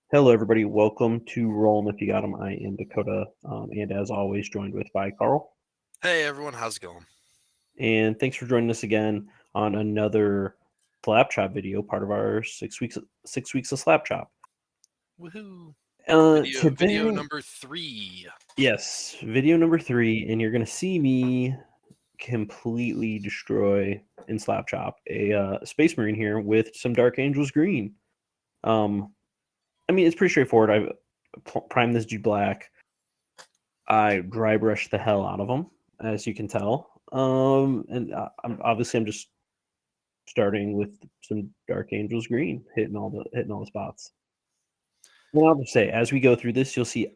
Hello, everybody. Welcome to Roll 'em If You Got 'em. I am Dakota, and as always, joined by Carl. Hey everyone, how's it going? And thanks for joining us again on another SLAPCHOP video, part of our 6 weeks of SLAPCHOP. Woohoo! Video Today, number 3. yes, video number 3, and you're gonna see me completely destroy in SLAPCHOP a Space Marine here with some Dark Angels green. I mean, it's pretty straightforward. I've primed this G black. I dry brush the hell out of them, as you can tell. And I'm just starting with some Dark Angels green, hitting all the spots. And I'll just say, as we go through this, you'll see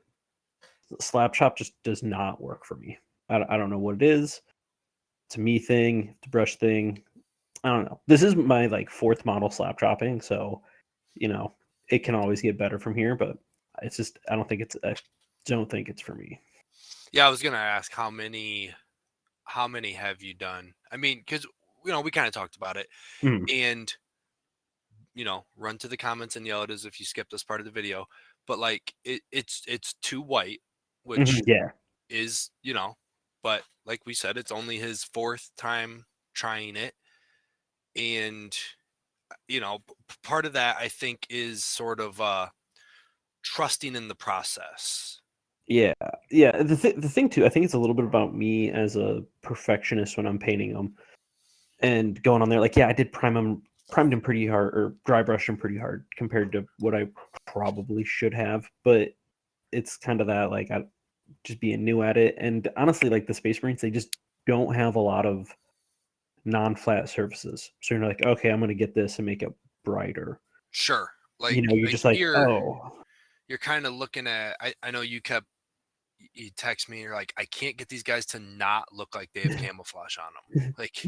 Slap Chop just does not work for me. I don't know what it is. It's a me thing. It's a brush thing. I don't know. This is my fourth model slap chopping, so you know it can always get better from here. But it's just I don't think it's for me. Yeah, I was gonna ask how many have you done? I mean, because we kind of talked about it, Mm, and run to the comments and yell at us if you skipped this part of the video. But it's too white, which yeah, is but like we said, it's only his fourth time trying it, and part of that I think is sort of trusting in the process. yeah, yeah. The thing too, I think it's a little bit about me as a perfectionist when I'm painting them and going on there. Like, yeah, I did primed him pretty hard or dry brushed him pretty hard compared to what I probably should have. But it's kind of that I just being new at it. And honestly, like the Space Marines, they just don't have a lot of non-flat surfaces. So you're like, okay, I'm gonna get this and make it brighter. Sure. You're Like just like, here, oh, you're kind of looking at. I know you text me. You're like, I can't get these guys to not look like they have camouflage on them. Like,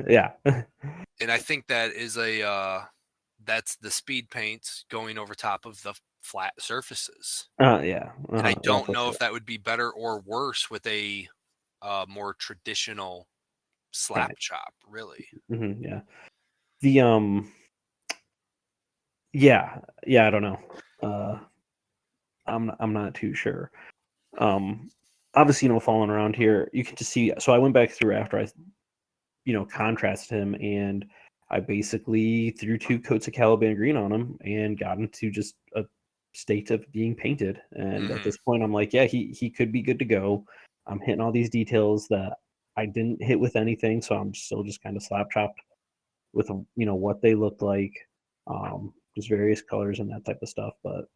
yeah, and I think that is that's the speed paints going over top of the flat surfaces. yeah, And I yeah, don't for know sure. if that would be better or worse with a more traditional slap Right. chop. Really. Yeah. The Yeah, yeah, I don't know. Uh, I'm not too sure. Um, Obviously, following around here, you can just see. So I went back through after I, contrasted him, and I basically threw 2 coats of Caliban green on him and got him to just a state of being painted. And at Hmm. this point, I'm like, yeah, he could be good to go. I'm hitting all these details that I didn't hit with anything, so I'm still just kind of slap chopped with what they looked like, just various colors and that type of stuff. But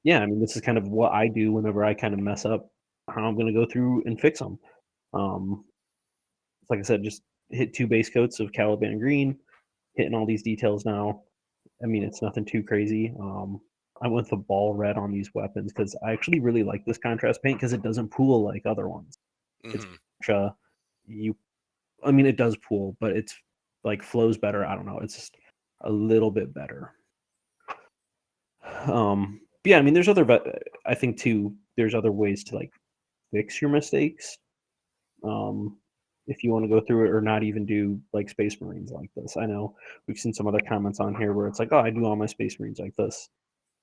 yeah, I mean, this is kind of what I do whenever I kind of mess up, how I'm going to go through and fix them. Um, like I said, just hit 2 base coats of Caliban green, hitting all these details now. I mean, it's nothing too crazy. I went with the ball red on these weapons because I actually really like this contrast paint because it doesn't pool like other ones. It's Hmm. you. I mean, it does pool, but it's like flows better. I don't know. It's just a little bit better. Yeah, I mean, I think too. There's other ways to fix your mistakes. Um, if you want to go through it or not even do like Space Marines like this. I know we've seen some other comments on here where it's like, oh, I do all my Space Marines like this,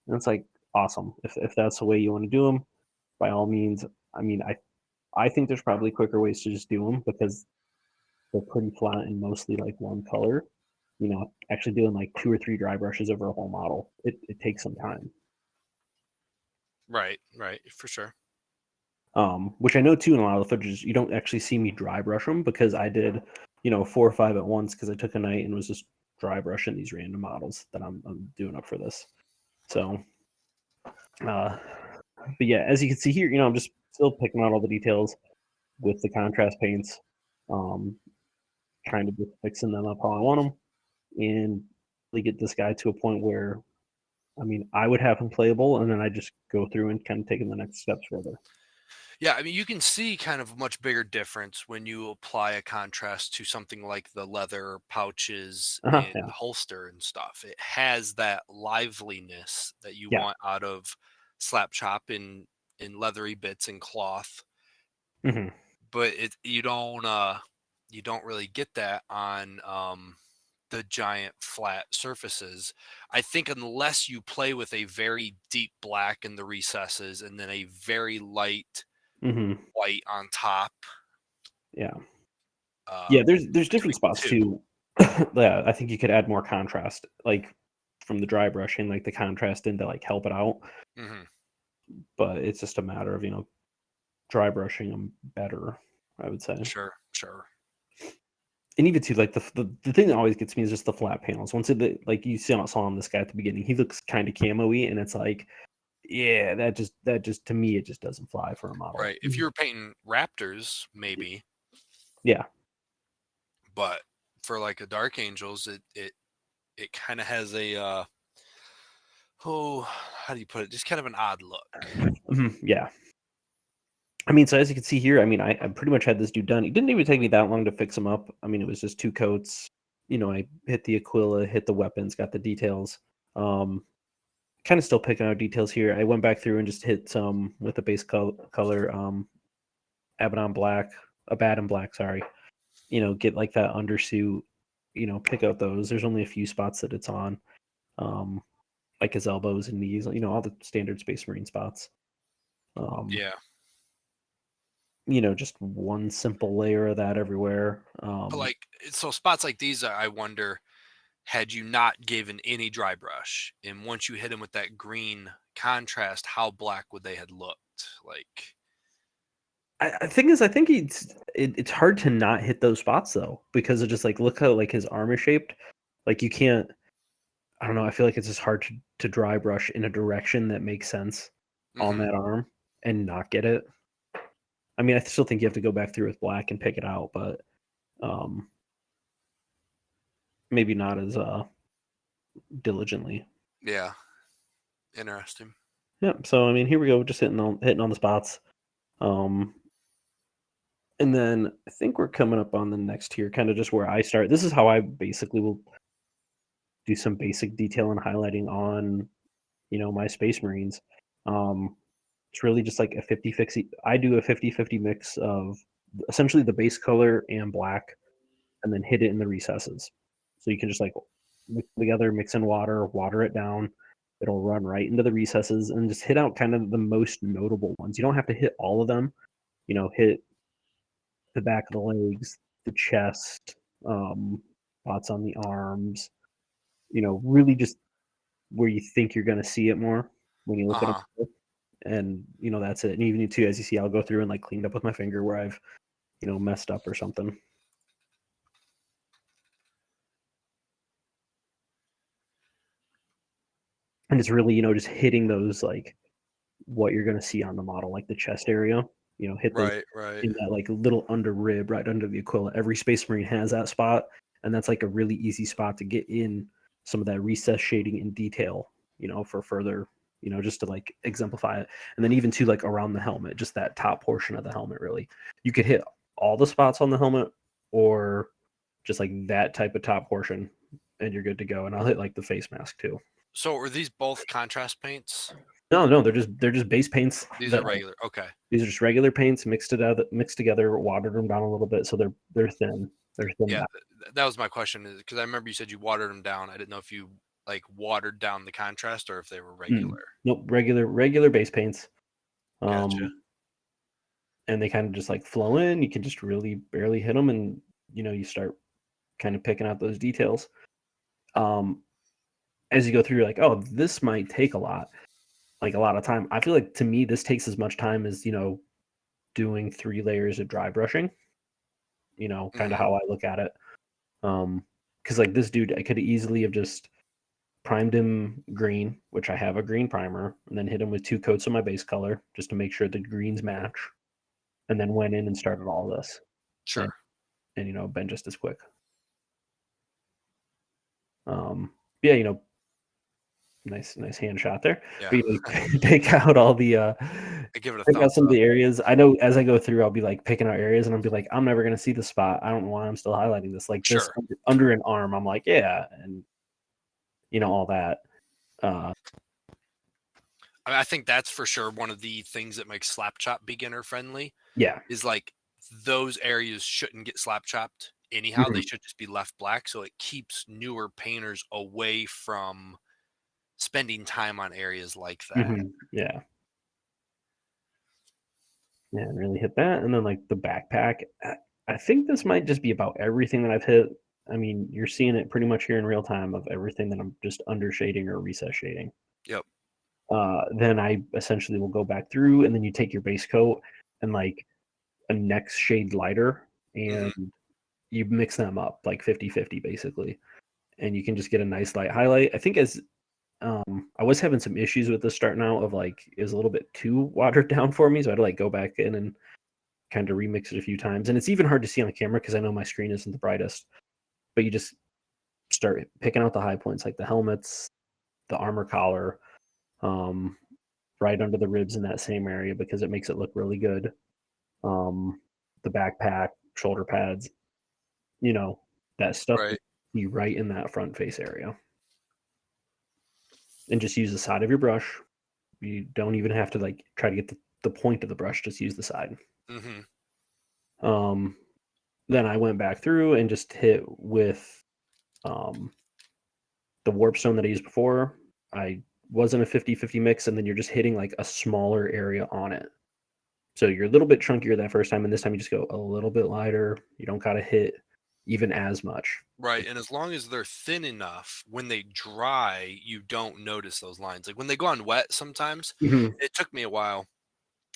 and it's like awesome. If that's the way you want to do them, by all means. I mean, I think there's probably quicker ways to just do them because they're pretty flat and mostly like one color. Actually doing like 2 or 3 dry brushes over a whole model, it takes some time. Right. Right. For sure. Which I know too in a lot of the footages, you don't actually see me dry brush them because I did, 4 or 5 at once because I took a night and was just dry brushing these random models that I'm doing up for this. So, uh, but yeah, as you can see here, I'm just still picking out all the details with the contrast paints, um, trying to just fixing them up how I want them, and really get this guy to a point where, I mean, I would have him playable, and then I just go through and kind of taking the next steps further. Yeah, I mean, you can see kind of a much bigger difference when you apply a contrast to something like the leather pouches and Yeah, holster and stuff. It has that liveliness that you yeah. want out of slap chop in leathery bits and cloth, Hmm. but you don't really get that on the giant flat surfaces. I think unless you play with a very deep black in the recesses and then a very light Hmm. white on top. Yeah. Uh, Yeah, there's different between spots the two. too. Yeah, I think you could add more contrast, like from the dry brushing, like the contrast in to like help it out. Hmm. But it's just a matter of dry brushing them better, I would say. Sure, sure. And even too, like the thing that always gets me is just the flat panels. Once it like you saw him, this guy at the beginning, he looks kind of camo-y, and it's like, yeah, that just to me it just doesn't fly for a model. Right. If you were painting Raptors, maybe, Yeah. but for like a Dark Angels, it kind of has a oh, how do you put it? Just kind of an odd look. Mhm, yeah. I mean, so as you can see here, I mean, I pretty much had this dude done. It didn't even take me that long to fix him up. I mean, it was just 2 coats. I hit the Aquila, hit the weapons, got the details. Kind of still picking out details here. I went back through and just hit some with the base color, Abaddon black, Abaddon black, sorry. Get like that undersuit, pick out those. There's only a few spots that it's on, um, like his elbows and knees, all the standard Space Marine spots. Um, Yeah. just one simple layer of that everywhere. But like, so spots like these, I wonder, had you not given any dry brush, and once you hit them with that green contrast, how black would they had looked? Like, I think is I think it's hard to not hit those spots though, because of just like look how like his arm is shaped. Like you can't. I don't know. I feel like it's just hard to dry brush in a direction that makes sense on hmm that arm and not get it. I mean, I still think you have to go back through with black and pick it out, but um, maybe not as diligently. yeah, interesting. Yeah. So I mean, here we go, just hitting on the spots. Um, and then I think we're coming up on the next tier, kind of just where I start. This is how I basically will do some basic detail and highlighting on my Space Marines. Um, it's really just like a 50-50. I do a 50-50 mix of essentially the base color and black, and then hit it in the recesses. So you can just like mix together, mix in water, water it down. It'll run right into the recesses and just hit out kind of the most notable ones. You don't have to hit all of them. Hit the back of the legs, the chest, spots on the arms. Really just where you think you're going to see it more when you Uh look at huh. them. And that's it. And even too, as you see, I'll go through and like cleaned up with my finger where I've messed up or something. And it's really just hitting those like what you're going to see on the model, like the chest area. Hit those Right, right. in that like little under rib right under the Aquila. Every Space Marine has that spot, and that's like a really easy spot to get in some of that recess shading in detail. For further, just to like exemplify it. And then even to like around the helmet, just that top portion of the helmet. Really, you could hit all the spots on the helmet, or just like that type of top portion, and you're good to go. And I'll hit like the face mask too. So are these both contrast paints? No, no, they're just base paints These that are regular. Okay. these are just regular paints mixed together, watered them down a little bit so they're thin. They're thin Yeah, back. that was my question, is because I remember you said you watered them down. I didn't know if you like watered down the contrast or if they were regular. Nope, regular base paints. Gotcha. Um, and they kind of just like flow in. You can just really barely hit them, and you start kind of picking out those details. Um, as you go through, you're like, oh, this might take a lot of time. I feel like to me, this takes as much time as doing 3 layers of dry brushing. Kind of Hmm. how I look at it. Because like this dude, I could easily have just primed him green, which I have a green primer, and then hit him with 2 coats of my base color just to make sure the greens match, and then went in and started all this, and Sure. been just as quick. Yeah, nice hand shot there. Yeah. But pick out all the I give it a pick out thumbs some of up. the areas. I know as I go through, I'll be like picking out areas, and I'll be like, I'm never gonna see the spot. I don't know why I'm still highlighting this. Like this Sure. under an arm, I'm like, yeah, and all that. Uh, I mean, I think that's for sure one of the things that makes SLAPCHOP beginner friendly yeah, is like those areas shouldn't get slap chopped anyhow. They Mhm. should just be left black, so it keeps newer painters away from spending time on areas like that. Yeah. Yeah, and really hit that, and then, like, the backpack, I think this might just be about everything that I've hit. I mean, you're seeing it pretty much here in real time of everything that I'm just under shading or recess shading. Yep. Then I essentially will go back through, and then you take your base coat and, like, a next shade lighter, and Hmm. you mix them up, like, 50-50 basically, and you can just get a nice light highlight. I think I was having some issues with this starting out of, like, it was a little bit too watered down for me, so I had to, like, go back in and kinda remix it a few times, and it's even hard to see on the camera because I know my screen isn't the brightest, but you just start picking out the high points, like the helmets, the armor collar, um, right under the ribs in that same area because it makes it look really good. The backpack, shoulder pads, you know, that stuff Right. will be right in that front face area. And just use the side of your brush. You don't even have to, like, try to get the point of the brush, just use the side. Hmm. Um, then I went back through and just hit with, um, the warp stone that I used before. I wasn't a 50-50 mix, and then you're just hitting, like, a smaller area on it. So you're a little bit chunkier that first time, and this time you just go a little bit lighter. You don't gotta hit even as much. Right. And as long as they're thin enough, when they dry, you don't notice those lines. Like when they go on wet, sometimes Mhm, it took me a while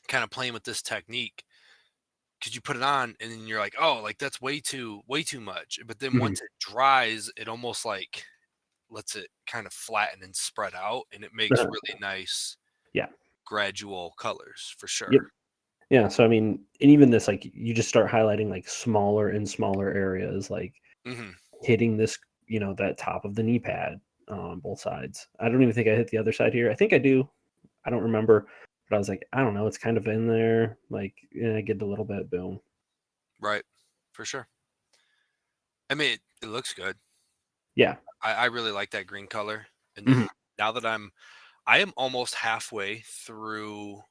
kind of playing with this technique because you put it on and then you're like, oh, like that's way too much. But then mhm. once it dries, it almost like lets it kind of flatten and spread out, and it makes Uh-huh. really nice Yeah. gradual colors for Yep. sure. Yeah, so, I mean, and even this, like, you just start highlighting, like, smaller and smaller areas, like, Hmm. hitting this, that top of the knee pad on both sides. I don't even think I hit the other side here. I think I do. I don't remember, but I was like, "I don't know, it's kind of in there." Like, I get a little bit, boom. Right. For sure. I mean, it looks good. Yeah. I really like that green color. And then Mhm. now that I am almost halfway through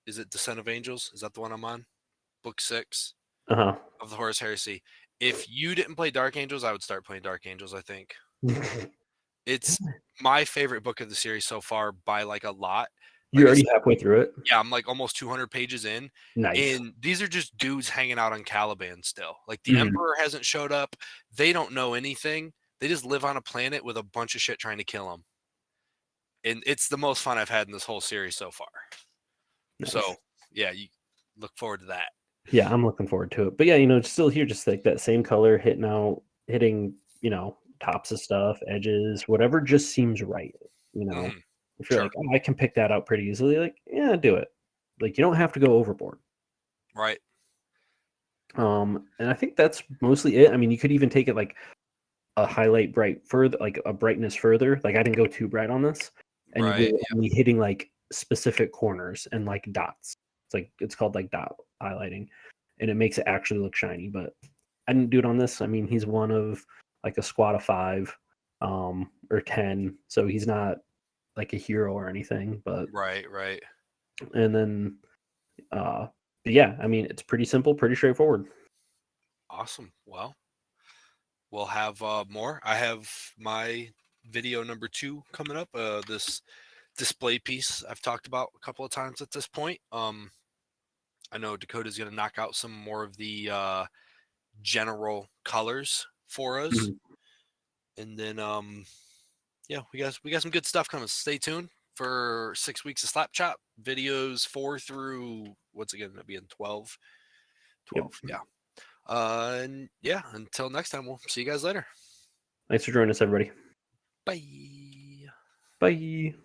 is it Descent of Angels? Is that the one I'm on? Book 6 Uh-huh. of the Horus Heresy. If you didn't play Dark Angels, I would start playing Dark Angels, I think. It's my favorite book of the series so far by like a lot. Like You're I already said, halfway through it? yeah, I'm like almost 200 pages in, Nice. and these are just dudes hanging out on Caliban still. Like the Mhm. Emperor hasn't showed up. They don't know anything. They just live on a planet with a bunch of shit trying to kill them. And it's the most fun I've had in this whole series so far. So, Nice. yeah, you look forward to that. Yeah, I'm looking forward to it. But yeah, it's still here, just like that same color hitting, tops of stuff, edges, whatever just seems right. You know, Mhm. if you're Sure. like, oh, I can pick that out pretty easily, like, yeah, do it. Like, you don't have to go overboard. Right. And I think that's mostly it. I mean, you could even take it like a highlight bright further, like a brightness further. Like, I didn't go too bright on this, and you're Right. really only hitting like specific corners and like dots. It's called like dot highlighting, and it makes it actually look shiny. But I didn't do it on this. I mean, he's one of like a squad of 5, or 10, so he's not like a hero or anything. But Right. Right. and then, uh, but yeah, I mean, it's pretty simple, pretty straightforward. Awesome. Well, we'll have more. I have my video number 2 coming up. This display piece I've talked about a couple of times at this point. I know Dakota's going to knock out some more of the general colors for us, Mhm. and then yeah, we got some good stuff coming. Stay tuned for 6 weeks of Slap Chop videos 4 through what's it going to be in 12. Yep. 12, yeah. And yeah, until next time, we'll see you guys later. Thanks for joining us, everybody. Bye. Bye.